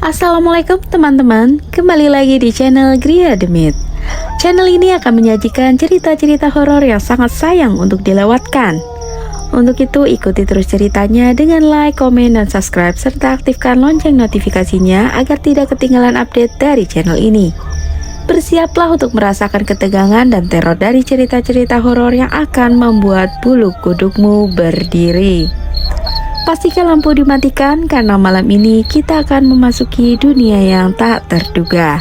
Assalamualaikum teman-teman, kembali lagi di channel Gria Demit. Channel ini akan menyajikan cerita-cerita horor yang sangat sayang untuk dilewatkan. Untuk itu ikuti terus ceritanya dengan like, komen, dan subscribe serta aktifkan lonceng notifikasinya agar tidak ketinggalan update dari channel ini. Bersiaplah untuk merasakan ketegangan dan teror dari cerita-cerita horor yang akan membuat bulu kudukmu berdiri. Pastikan lampu dimatikan karena malam ini kita akan memasuki dunia yang tak terduga.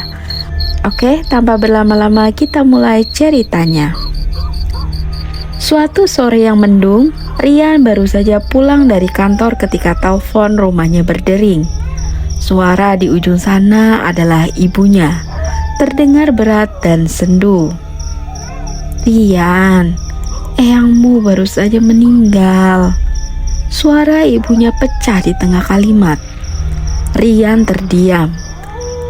Oke, tanpa berlama-lama kita mulai ceritanya. Suatu sore yang mendung, Rian baru saja pulang dari kantor ketika telepon rumahnya berdering. Suara di ujung sana adalah ibunya, terdengar berat dan sendu. "Rian, eyangmu baru saja meninggal." Suara ibunya pecah di tengah kalimat. Rian terdiam.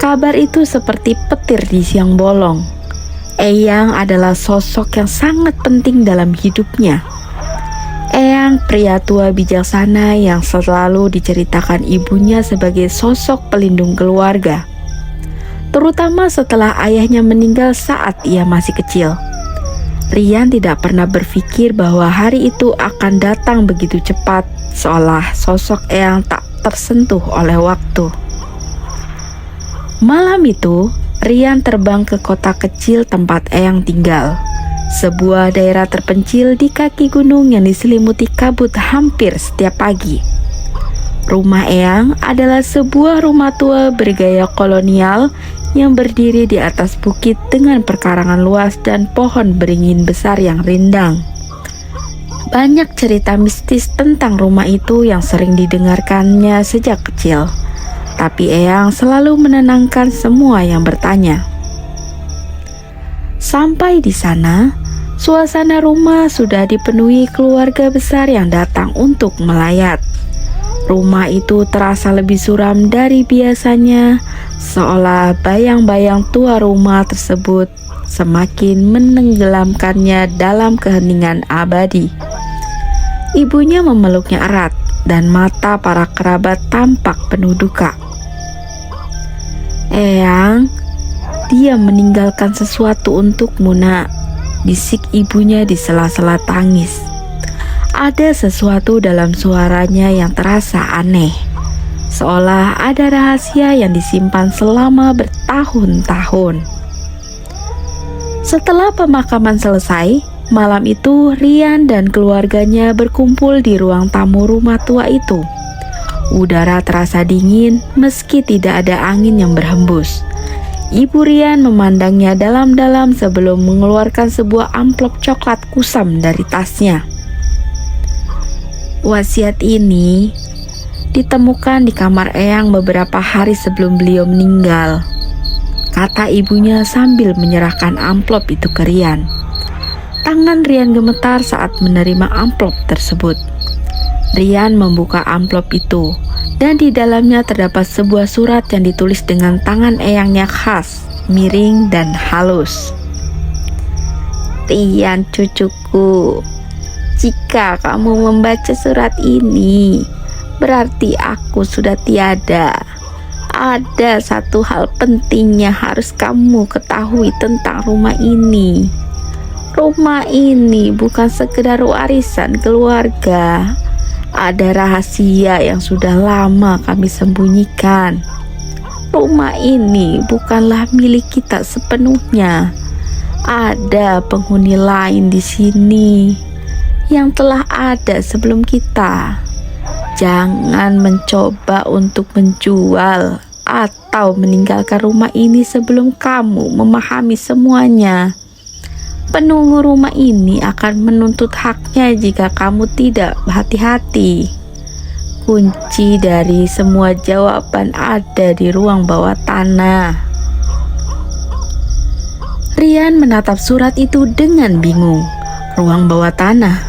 Kabar itu seperti petir di siang bolong. Eyang adalah sosok yang sangat penting dalam hidupnya. Eyang pria tua bijaksana yang selalu diceritakan ibunya sebagai sosok pelindung keluarga, terutama setelah ayahnya meninggal saat ia masih kecil. Rian tidak pernah berpikir bahwa hari itu akan datang begitu cepat, seolah sosok Eyang tak tersentuh oleh waktu. Malam itu, Rian terbang ke kota kecil tempat Eyang tinggal, sebuah daerah terpencil di kaki gunung yang diselimuti kabut hampir setiap pagi. Rumah Eyang adalah sebuah rumah tua bergaya kolonial yang berdiri di atas bukit dengan perkarangan luas dan pohon beringin besar yang rindang. Banyak cerita mistis tentang rumah itu yang sering didengarkannya sejak kecil, tapi Eyang selalu menenangkan semua yang bertanya. Sampai di sana, suasana rumah sudah dipenuhi keluarga besar yang datang untuk melayat. Rumah itu terasa lebih suram dari biasanya, seolah bayang-bayang tua rumah tersebut semakin menenggelamkannya dalam keheningan abadi. Ibunya memeluknya erat dan mata para kerabat tampak penuh duka. "Eyang, dia meninggalkan sesuatu untukmu, nak," bisik ibunya di sela-sela tangis. Ada sesuatu dalam suaranya yang terasa aneh, seolah ada rahasia yang disimpan selama bertahun-tahun. Setelah pemakaman selesai, malam itu Rian dan keluarganya berkumpul di ruang tamu rumah tua itu. Udara terasa dingin meski tidak ada angin yang berhembus. Ibu Rian memandangnya dalam-dalam sebelum mengeluarkan sebuah amplop coklat kusam dari tasnya. "Wasiat ini ditemukan di kamar Eyang beberapa hari sebelum beliau meninggal," kata ibunya sambil menyerahkan amplop itu ke Rian. Tangan Rian gemetar saat menerima amplop tersebut. Rian membuka amplop itu, dan di dalamnya terdapat sebuah surat yang ditulis dengan tangan Eyangnya khas, miring dan halus. "Rian cucuku, jika kamu membaca surat ini, berarti aku sudah tiada. Ada satu hal penting yang harus kamu ketahui tentang rumah ini. Rumah ini bukan sekedar warisan keluarga. Ada rahasia yang sudah lama kami sembunyikan. Rumah ini bukanlah milik kita sepenuhnya. Ada penghuni lain di sini yang telah ada sebelum kita. Jangan mencoba untuk menjual atau meninggalkan rumah ini sebelum kamu memahami semuanya. Penunggu rumah ini akan menuntut haknya jika kamu tidak hati-hati. Kunci dari semua jawaban ada di ruang bawah tanah." Rian menatap surat itu dengan bingung. Ruang bawah tanah.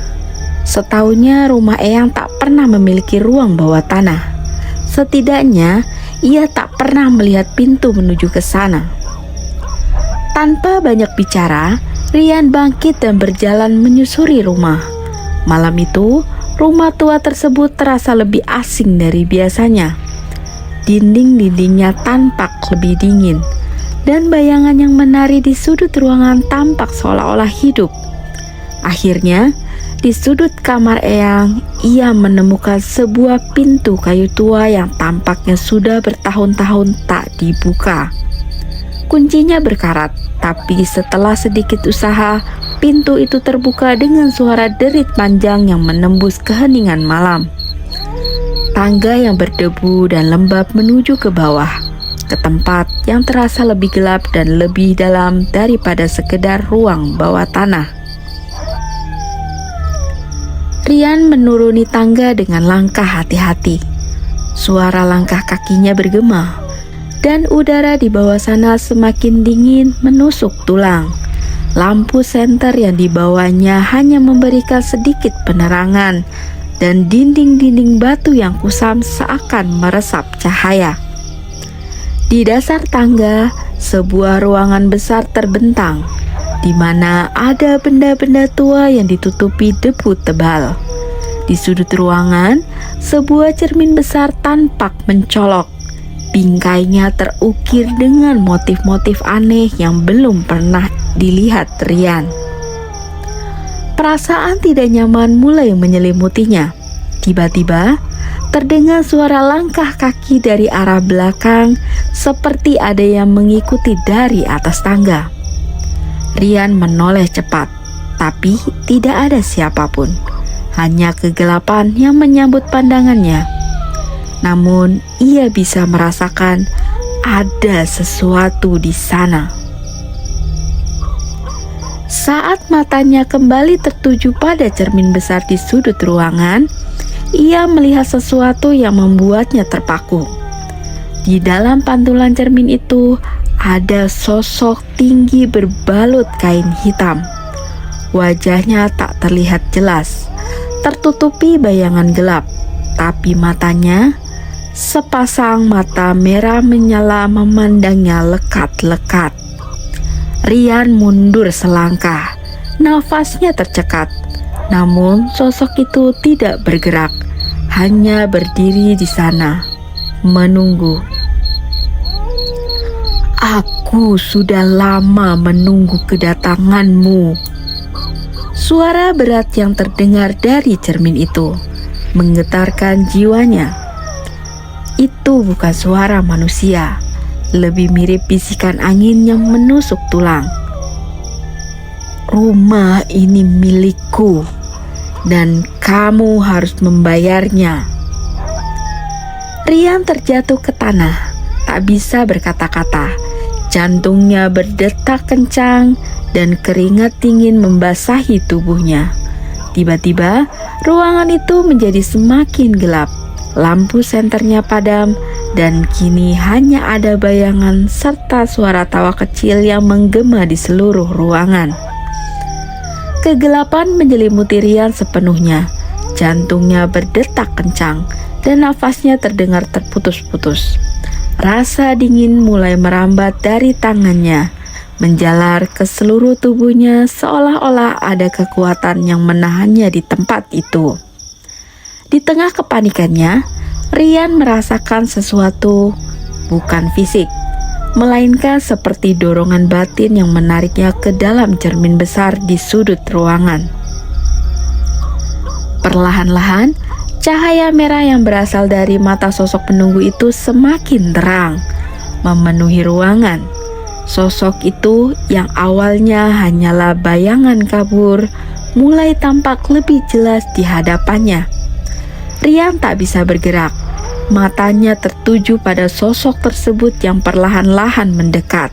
Setahunya rumah Eyang tak pernah memiliki ruang bawah tanah. Setidaknya ia tak pernah melihat pintu menuju ke sana. Tanpa banyak bicara, Rian bangkit dan berjalan menyusuri rumah. Malam itu, rumah tua tersebut terasa lebih asing dari biasanya. dinding-dindingnya tampak lebih dingin, dan bayangan yang menari di sudut ruangan tampak seolah-olah hidup. Akhirnya, di sudut kamar Eyang, ia menemukan sebuah pintu kayu tua yang tampaknya sudah bertahun-tahun tak dibuka. Kuncinya berkarat, tapi setelah sedikit usaha, pintu itu terbuka dengan suara derit panjang yang menembus keheningan malam. Tangga yang berdebu dan lembab menuju ke bawah, ke tempat yang terasa lebih gelap dan lebih dalam daripada sekedar ruang bawah tanah. Rian menuruni tangga dengan langkah hati-hati. Suara langkah kakinya bergema, dan udara di bawah sana semakin dingin menusuk tulang. Lampu senter yang dibawanya hanya memberikan sedikit penerangan, dan dinding-dinding batu yang kusam seakan meresap cahaya. Di dasar tangga, sebuah ruangan besar terbentang, di mana ada benda-benda tua yang ditutupi debu tebal. Di sudut ruangan, sebuah cermin besar tampak mencolok. Bingkainya terukir dengan motif-motif aneh yang belum pernah dilihat Rian. Perasaan tidak nyaman mulai menyelimutinya. Tiba-tiba, terdengar suara langkah kaki dari arah belakang, seperti ada yang mengikuti dari atas tangga. Rian menoleh cepat, tapi tidak ada siapapun, hanya kegelapan yang menyambut pandangannya. Namun, ia bisa merasakan ada sesuatu di sana. Saat matanya kembali tertuju pada cermin besar di sudut ruangan, ia melihat sesuatu yang membuatnya terpaku. Di dalam pantulan cermin itu, ada sosok tinggi berbalut kain hitam. Wajahnya tak terlihat jelas, tertutupi bayangan gelap, tapi matanya, sepasang mata merah menyala memandangnya lekat-lekat. Rian mundur selangkah, nafasnya tercekat. Namun sosok itu tidak bergerak, hanya berdiri di sana, menunggu. "Aku sudah lama menunggu kedatanganmu." Suara berat yang terdengar dari cermin itu menggetarkan jiwanya. Itu bukan suara manusia, lebih mirip bisikan angin yang menusuk tulang. "Rumah ini milikku, dan kamu harus membayarnya." Rian terjatuh ke tanah, tak bisa berkata-kata. Jantungnya berdetak kencang dan keringat dingin membasahi tubuhnya. Tiba-tiba, ruangan itu menjadi semakin gelap. Lampu senternya padam, dan kini hanya ada bayangan serta suara tawa kecil yang menggema di seluruh ruangan. Kegelapan menyelimuti Rian sepenuhnya. Jantungnya berdetak kencang dan nafasnya terdengar terputus-putus. Rasa dingin mulai merambat dari tangannya, menjalar ke seluruh tubuhnya seolah-olah ada kekuatan yang menahannya di tempat itu. Di tengah kepanikannya, Rian merasakan sesuatu, bukan fisik, melainkan seperti dorongan batin yang menariknya ke dalam cermin besar di sudut ruangan. Perlahan-lahan, cahaya merah yang berasal dari mata sosok penunggu itu semakin terang, memenuhi ruangan. Sosok itu yang awalnya hanyalah bayangan kabur, mulai tampak lebih jelas di hadapannya. Rian tak bisa bergerak. Matanya tertuju pada sosok tersebut yang perlahan-lahan mendekat.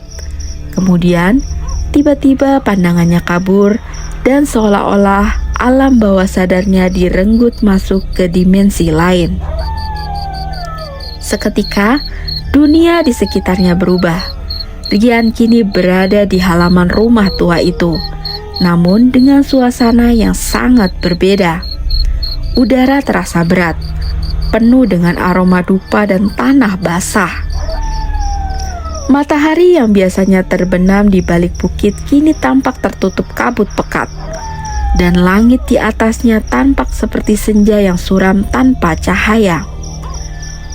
Kemudian, tiba-tiba pandangannya kabur, dan seolah-olah alam bawah sadarnya direnggut masuk ke dimensi lain. Seketika, dunia di sekitarnya berubah. Rian kini berada di halaman rumah tua itu, namun dengan suasana yang sangat berbeda. Udara terasa berat, penuh dengan aroma dupa dan tanah basah. Matahari yang biasanya terbenam di balik bukit kini tampak tertutup kabut pekat, dan langit di atasnya tampak seperti senja yang suram tanpa cahaya.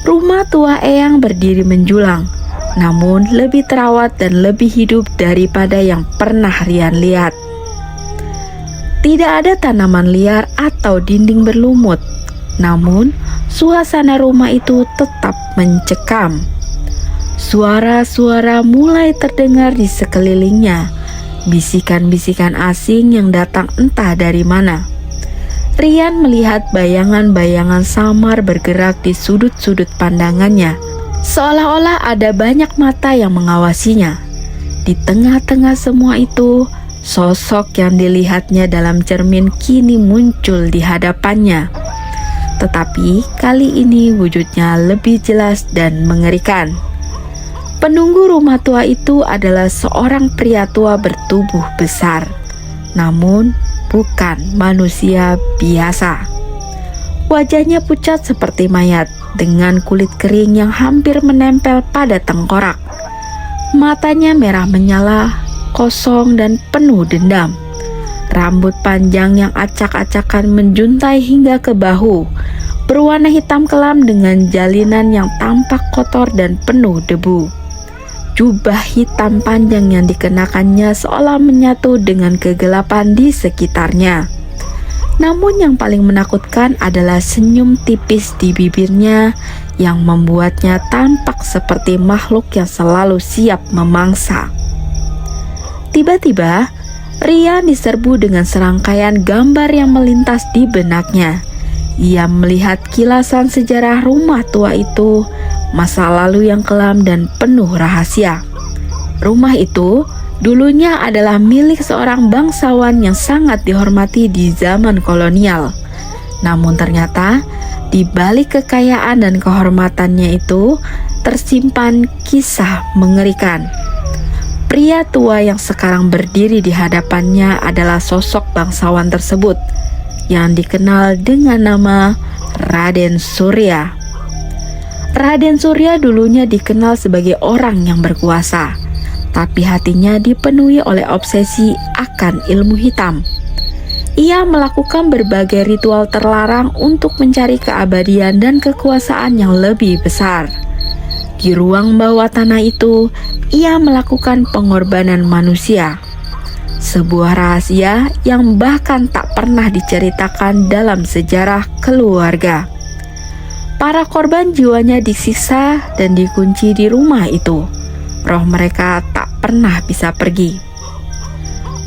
Rumah tua Eyang berdiri menjulang, namun lebih terawat dan lebih hidup daripada yang pernah Rian lihat. Tidak ada tanaman liar atau dinding berlumut, namun suasana rumah itu tetap mencekam. Suara-suara mulai terdengar di sekelilingnya, bisikan-bisikan asing yang datang entah dari mana. Rian melihat bayangan-bayangan samar bergerak di sudut-sudut pandangannya, seolah-olah ada banyak mata yang mengawasinya. Di tengah-tengah semua itu, sosok yang dilihatnya dalam cermin kini muncul di hadapannya. Tetapi kali ini wujudnya lebih jelas dan mengerikan. Penunggu rumah tua itu adalah seorang pria tua bertubuh besar, namun bukan manusia biasa. Wajahnya pucat seperti mayat, dengan kulit kering yang hampir menempel pada tengkorak. Matanya merah menyala, kosong dan penuh dendam. Rambut panjang yang acak-acakan menjuntai hingga ke bahu, berwarna hitam kelam dengan jalinan yang tampak kotor dan penuh debu. Jubah hitam panjang yang dikenakannya seolah menyatu dengan kegelapan di sekitarnya. Namun yang paling menakutkan adalah senyum tipis di bibirnya yang membuatnya tampak seperti makhluk yang selalu siap memangsa. Tiba-tiba, Rian diserbu dengan serangkaian gambar yang melintas di benaknya. Ia melihat kilasan sejarah rumah tua itu, masa lalu yang kelam dan penuh rahasia. Rumah itu dulunya adalah milik seorang bangsawan yang sangat dihormati di zaman kolonial. Namun ternyata di balik kekayaan dan kehormatannya itu tersimpan kisah mengerikan. Pria tua yang sekarang berdiri di hadapannya adalah sosok bangsawan tersebut yang dikenal dengan nama Raden Surya. Raden Surya dulunya dikenal sebagai orang yang berkuasa, tapi hatinya dipenuhi oleh obsesi akan ilmu hitam. Ia melakukan berbagai ritual terlarang untuk mencari keabadian dan kekuasaan yang lebih besar. Di ruang bawah tanah itu, ia melakukan pengorbanan manusia. Sebuah rahasia yang bahkan tak pernah diceritakan dalam sejarah keluarga. Para korban jiwanya disiksa dan dikunci di rumah itu. Roh mereka tak pernah bisa pergi.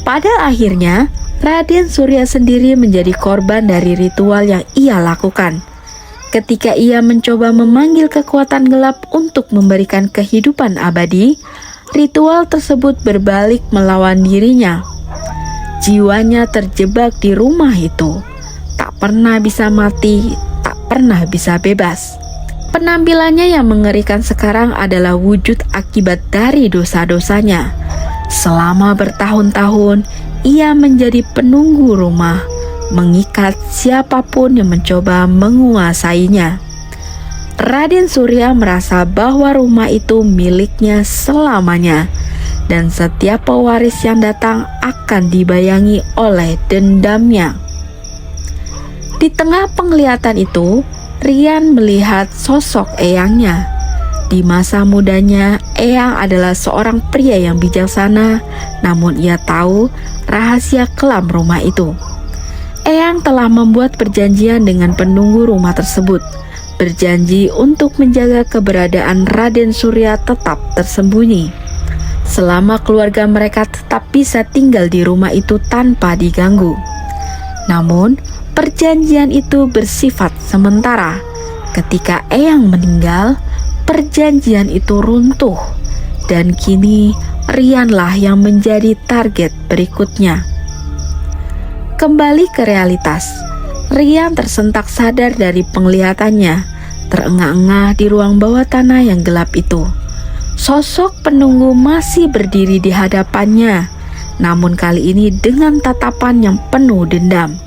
Pada akhirnya, Raden Surya sendiri menjadi korban dari ritual yang ia lakukan. Ketika ia mencoba memanggil kekuatan gelap untuk memberikan kehidupan abadi, ritual tersebut berbalik melawan dirinya. Jiwanya terjebak di rumah itu, tak pernah bisa mati, tak pernah bisa bebas. Penampilannya yang mengerikan sekarang adalah wujud akibat dari dosa-dosanya. Selama bertahun-tahun, ia menjadi penunggu rumah, mengikat siapapun yang mencoba menguasainya. Raden Surya merasa bahwa rumah itu miliknya selamanya, dan setiap pewaris yang datang akan dibayangi oleh dendamnya. Di tengah penglihatan itu, Rian melihat sosok eyangnya. Di masa mudanya, Eyang adalah seorang pria yang bijaksana, namun ia tahu rahasia kelam rumah itu. Eyang telah membuat perjanjian dengan penunggu rumah tersebut, berjanji untuk menjaga keberadaan Raden Surya tetap tersembunyi, selama keluarga mereka tetap bisa tinggal di rumah itu tanpa diganggu. Namun, perjanjian itu bersifat sementara. Ketika Eyang meninggal, perjanjian itu runtuh, dan kini Rianlah yang menjadi target berikutnya. Kembali ke realitas, Rian tersentak sadar dari penglihatannya, terengah-engah di ruang bawah tanah yang gelap itu. Sosok penunggu masih berdiri di hadapannya, namun kali ini dengan tatapan yang penuh dendam.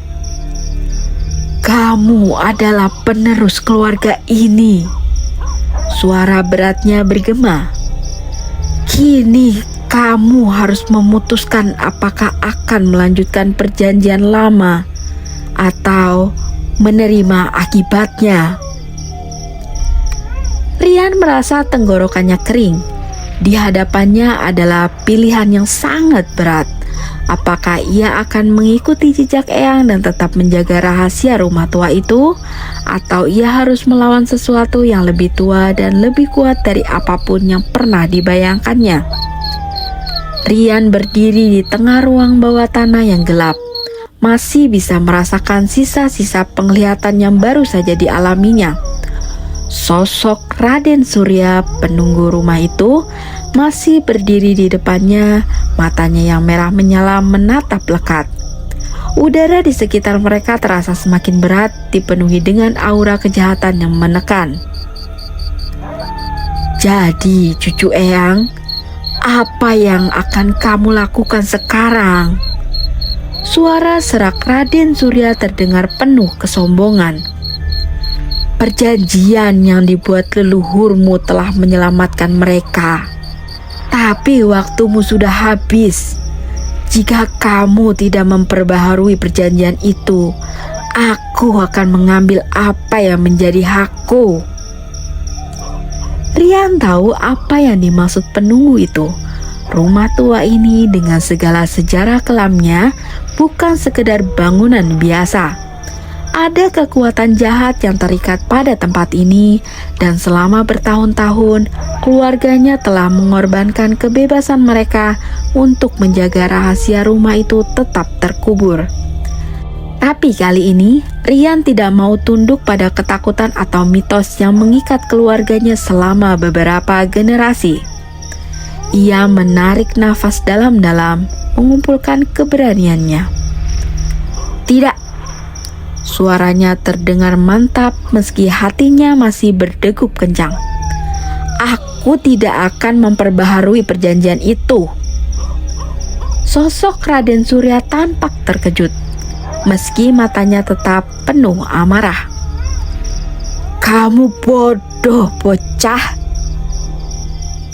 "Kamu adalah penerus keluarga ini," suara beratnya bergema. "Kini kamu harus memutuskan apakah akan melanjutkan perjanjian lama atau menerima akibatnya." Rian merasa tenggorokannya kering. Di hadapannya adalah pilihan yang sangat berat. Apakah ia akan mengikuti jejak Eyang dan tetap menjaga rahasia rumah tua itu, atau ia harus melawan sesuatu yang lebih tua dan lebih kuat dari apapun yang pernah dibayangkannya? Rian berdiri di tengah ruang bawah tanah yang gelap. Masih bisa merasakan sisa-sisa penglihatan yang baru saja dialaminya. Sosok Raden Surya, penunggu rumah itu, masih berdiri di depannya, matanya yang merah menyala menatap lekat. Udara di sekitar mereka terasa semakin berat, dipenuhi dengan aura kejahatan yang menekan. "Jadi, cucu Eyang, apa yang akan kamu lakukan sekarang?" Suara serak Raden Surya terdengar penuh kesombongan. "Perjanjian yang dibuat leluhurmu telah menyelamatkan mereka. Tapi waktumu sudah habis. Jika kamu tidak memperbaharui perjanjian itu, aku akan mengambil apa yang menjadi hakku." Rian tahu apa yang dimaksud penunggu itu. Rumah tua ini dengan segala sejarah kelamnya bukan sekedar bangunan biasa. Ada kekuatan jahat yang terikat pada tempat ini, dan selama bertahun-tahun keluarganya telah mengorbankan kebebasan mereka untuk menjaga rahasia rumah itu tetap terkubur. Tapi kali ini Rian tidak mau tunduk pada ketakutan atau mitos yang mengikat keluarganya selama beberapa generasi. Ia menarik nafas dalam-dalam, mengumpulkan keberaniannya. "Tidak!" Suaranya terdengar mantap meski hatinya masih berdegup kencang. "Aku tidak akan memperbaharui perjanjian itu." Sosok Raden Surya tampak terkejut, meski matanya tetap penuh amarah. "Kamu bodoh, bocah.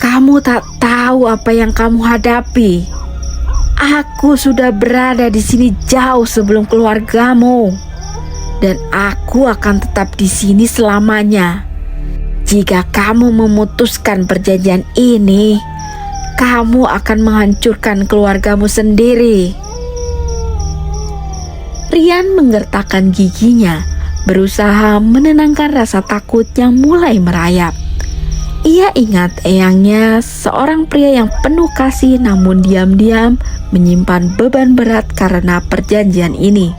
Kamu tak tahu apa yang kamu hadapi. Aku sudah berada di sini jauh sebelum keluargamu. Dan aku akan tetap di sini selamanya. Jika kamu memutuskan perjanjian ini, kamu akan menghancurkan keluargamu sendiri." Rian menggertakkan giginya, berusaha menenangkan rasa takut yang mulai merayap. Ia ingat eyangnya, seorang pria yang penuh kasih namun diam-diam menyimpan beban berat karena perjanjian ini.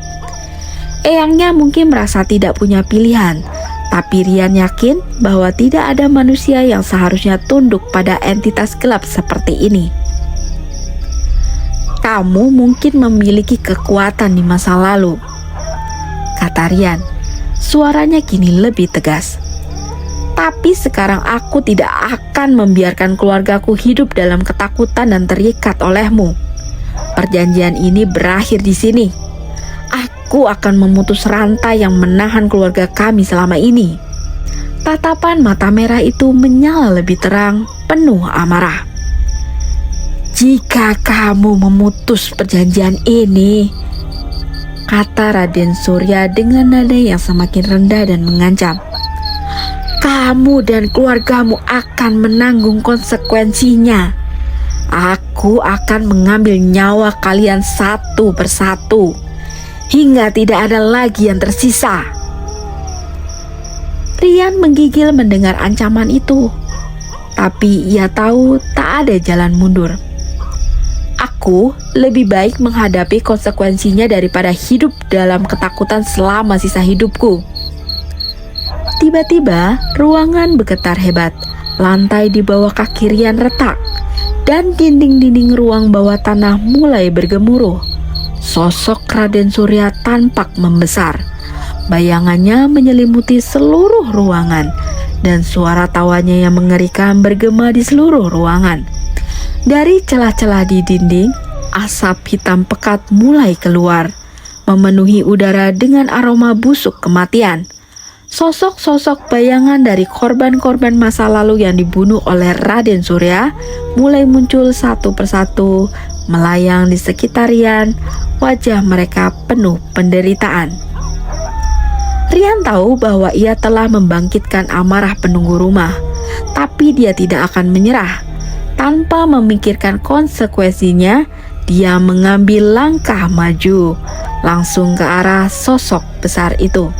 Eyangnya mungkin merasa tidak punya pilihan, tapi Rian yakin bahwa tidak ada manusia yang seharusnya tunduk pada entitas gelap seperti ini. "Kamu mungkin memiliki kekuatan di masa lalu," kata Rian. Suaranya kini lebih tegas. "Tapi sekarang aku tidak akan membiarkan keluargaku hidup dalam ketakutan dan terikat olehmu. Perjanjian ini berakhir di sini. Aku akan memutus rantai yang menahan keluarga kami selama ini." Tatapan mata merah itu menyala lebih terang, penuh amarah. "Jika kamu memutus perjanjian ini," kata Raden Surya dengan nada yang semakin rendah dan mengancam, "kamu dan keluargamu akan menanggung konsekuensinya. Aku akan mengambil nyawa kalian satu persatu, hingga tidak ada lagi yang tersisa." Rian menggigil mendengar ancaman itu, tapi ia tahu tak ada jalan mundur. "Aku lebih baik menghadapi konsekuensinya daripada hidup dalam ketakutan selama sisa hidupku." Tiba-tiba ruangan bergetar hebat, lantai di bawah kaki Rian retak, dan dinding-dinding ruang bawah tanah mulai bergemuruh. Sosok Raden Surya tampak membesar. Bayangannya menyelimuti seluruh ruangan, dan suara tawanya yang mengerikan bergema di seluruh ruangan. Dari celah-celah di dinding, asap hitam pekat mulai keluar, memenuhi udara dengan aroma busuk kematian. Sosok-sosok bayangan dari korban-korban masa lalu yang dibunuh oleh Raden Surya mulai muncul satu persatu, melayang di sekitar Rian. Wajah mereka penuh penderitaan. Rian tahu bahwa ia telah membangkitkan amarah penunggu rumah. tapi dia tidak akan menyerah. Tanpa memikirkan konsekuensinya, dia mengambil langkah maju, langsung ke arah sosok besar itu.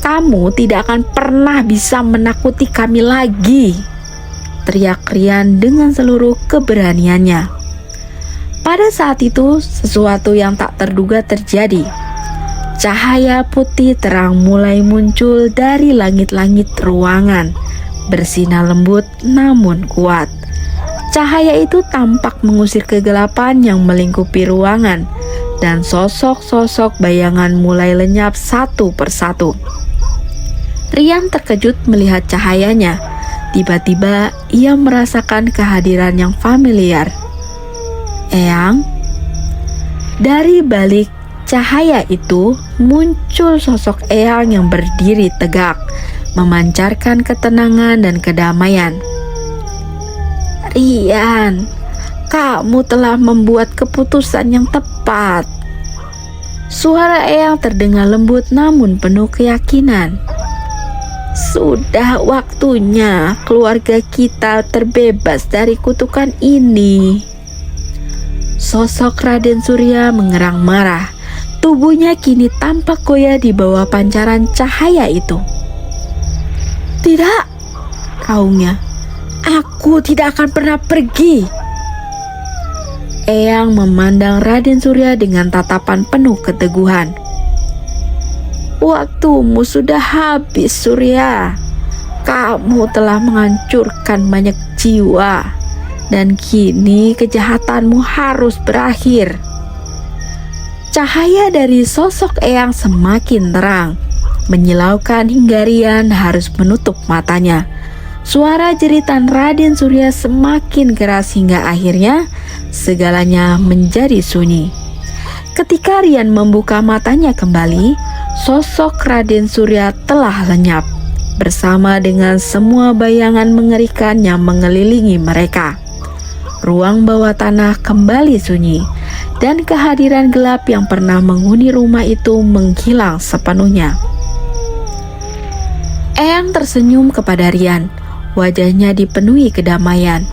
"Kamu tidak akan pernah bisa menakuti kami lagi," teriak Rian dengan seluruh keberaniannya. Pada saat itu, sesuatu yang tak terduga terjadi. Cahaya putih terang mulai muncul dari langit-langit ruangan, bersinar lembut namun kuat. Cahaya itu tampak mengusir kegelapan yang melingkupi ruangan, dan sosok-sosok bayangan mulai lenyap satu persatu. Rian terkejut melihat cahayanya. Tiba-tiba ia merasakan kehadiran yang familiar. "Eyang?" Dari balik cahaya itu muncul sosok Eyang yang berdiri tegak, memancarkan ketenangan dan kedamaian. "Rian, kamu telah membuat keputusan yang tepat." Suara Eyang terdengar lembut namun penuh keyakinan. "Sudah waktunya keluarga kita terbebas dari kutukan ini." Sosok Raden Surya mengerang marah. Tubuhnya kini tampak goyah di bawah pancaran cahaya itu. "Tidak," raungnya. "Aku tidak akan pernah pergi." Eyang memandang Raden Surya dengan tatapan penuh keteguhan. "Waktumu sudah habis, Surya. Kamu telah menghancurkan banyak jiwa, dan kini kejahatanmu harus berakhir." Cahaya dari sosok Eyang semakin terang, menyilaukan hingga Rian harus menutup matanya. Suara jeritan Raden Surya semakin keras hingga akhirnya segalanya menjadi sunyi. Ketika Rian membuka matanya kembali, sosok Raden Surya telah lenyap bersama dengan semua bayangan mengerikan yang mengelilingi mereka. Ruang bawah tanah kembali sunyi, dan kehadiran gelap yang pernah menghuni rumah itu menghilang sepenuhnya. Eyang tersenyum kepada Rian, wajahnya dipenuhi kedamaian.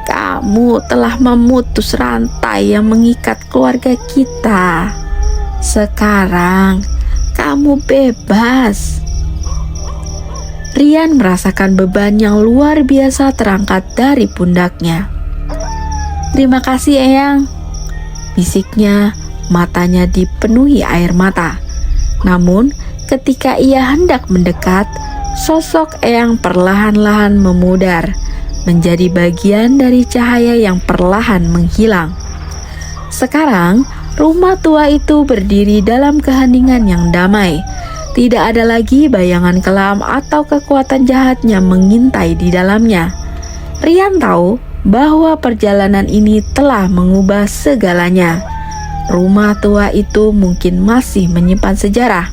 "Kamu telah memutus rantai yang mengikat keluarga kita. Sekarang kamu bebas." Rian merasakan beban yang luar biasa terangkat dari pundaknya. "Terima kasih, Eyang," bisiknya, matanya dipenuhi air mata. Namun, ketika ia hendak mendekat, sosok Eyang perlahan-lahan memudar, menjadi bagian dari cahaya yang perlahan menghilang. Sekarang, rumah tua itu berdiri dalam keheningan yang damai. Tidak ada lagi bayangan kelam atau kekuatan jahatnya mengintai di dalamnya. Rian tahu bahwa perjalanan ini telah mengubah segalanya. Rumah tua itu mungkin masih menyimpan sejarah,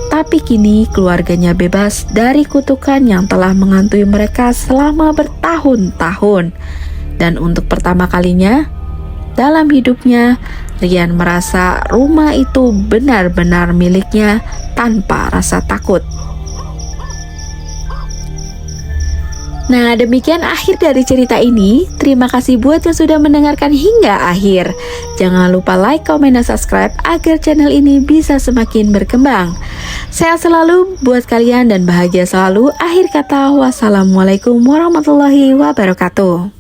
tapi kini keluarganya bebas dari kutukan yang telah menghantui mereka selama bertahun-tahun. Dan untuk pertama kalinya dalam hidupnya, Rian merasa rumah itu benar-benar miliknya tanpa rasa takut. Nah, demikian akhir dari cerita ini. Terima kasih buat yang sudah mendengarkan hingga akhir. Jangan lupa like, komen, dan subscribe agar channel ini bisa semakin berkembang. Sehat selalu buat kalian dan bahagia selalu. Akhir kata, wassalamualaikum warahmatullahi wabarakatuh.